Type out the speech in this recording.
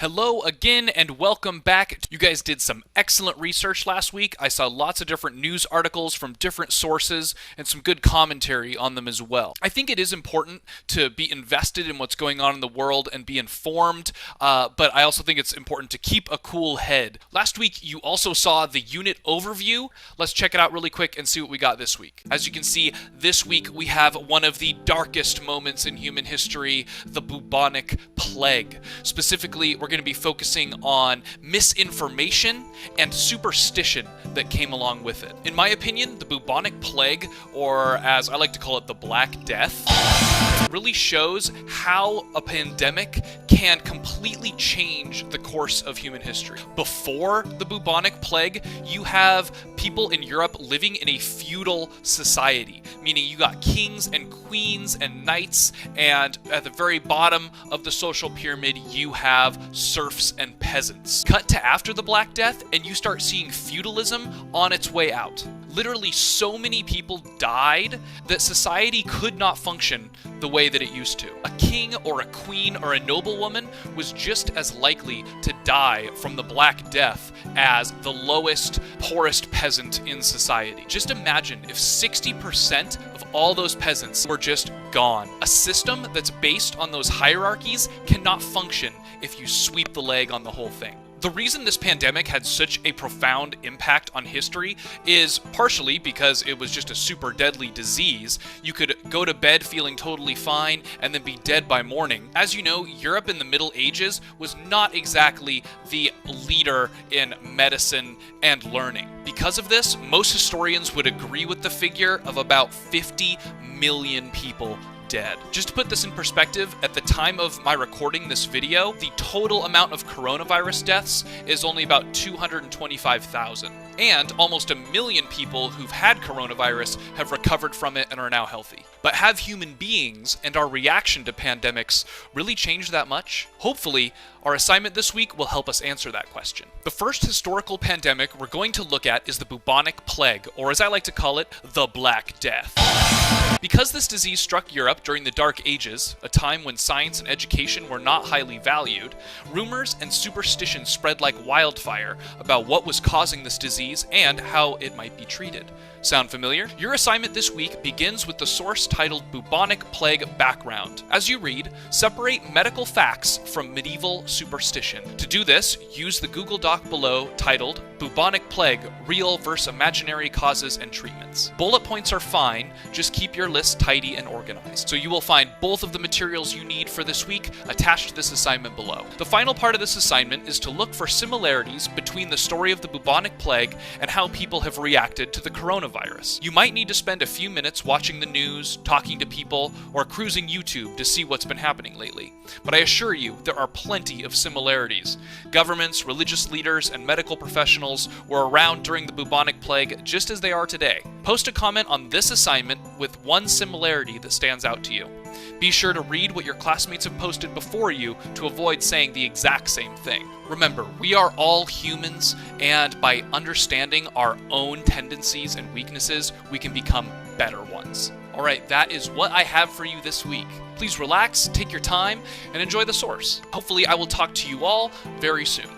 Hello again and welcome back. You guys did some excellent research last week. I saw lots of different news articles from different sources and some good commentary on them as well. I think it is important to be invested in what's going on in the world and be informed, but I also think it's important to keep a cool head. Last week you also saw the unit overview. Let's check it out really quick and see what we got this week. As you can see, this week we have one of the darkest moments in human history, the Bubonic Plague. Specifically, we're going to be focusing on misinformation and superstition that came along with it. In my opinion, the Bubonic Plague, or as I like to call it, the Black Death, really shows how a pandemic can completely change the course of human history. Before the Bubonic Plague, you have people in Europe living in a feudal society, meaning you got kings and queens and knights, and at the very bottom of the social pyramid, you have serfs and peasants. Cut to after the Black Death, and you start seeing feudalism on its way out. Literally so many people died that society could not function the way that it used to. A king or a queen or a noblewoman was just as likely to die from the Black Death as the lowest, poorest peasant in society. Just imagine if 60% of all those peasants were just gone. A system that's based on those hierarchies cannot function if you sweep the leg on the whole thing. The reason this pandemic had such a profound impact on history is partially because it was just a super deadly disease. You could go to bed feeling totally fine and then be dead by morning. As you know, Europe in the Middle Ages was not exactly the leader in medicine and learning. Because of this, most historians would agree with the figure of about 50 million people dead. Just to put this in perspective, at the time of my recording this video, the total amount of coronavirus deaths is only about 225,000. And almost 1 million people who've had coronavirus have recovered from it and are now healthy. But have human beings and our reaction to pandemics really changed that much? Hopefully, our assignment this week will help us answer that question. The first historical pandemic we're going to look at is the Bubonic Plague, or as I like to call it, the Black Death. Because this disease struck Europe during the Dark Ages, a time when science and education were not highly valued, rumors and superstitions spread like wildfire about what was causing this disease and how it might be treated. Sound familiar? Your assignment this week begins with the source titled Bubonic Plague Background. As you read, separate medical facts from medieval superstition. To do this, use the Google Doc below titled Bubonic Plague, Real vs. Imaginary Causes and Treatments. Bullet points are fine, just keep your list tidy and organized. So you will find both of the materials you need for this week attached to this assignment below. The final part of this assignment is to look for similarities between the story of the Bubonic Plague and how people have reacted to the coronavirus. You might need to spend a few minutes watching the news, talking to people, or cruising YouTube to see what's been happening lately. But I assure you, there are plenty of similarities. Governments, religious leaders, and medical professionals were around during the Bubonic Plague just as they are today. Post a comment on this assignment with one similarity that stands out to you. Be sure to read what your classmates have posted before you to avoid saying the exact same thing. Remember, we are all humans, and by understanding our own tendencies and weaknesses, we can become better ones. Alright, that is what I have for you this week. Please relax, take your time, and enjoy the source. Hopefully I will talk to you all very soon.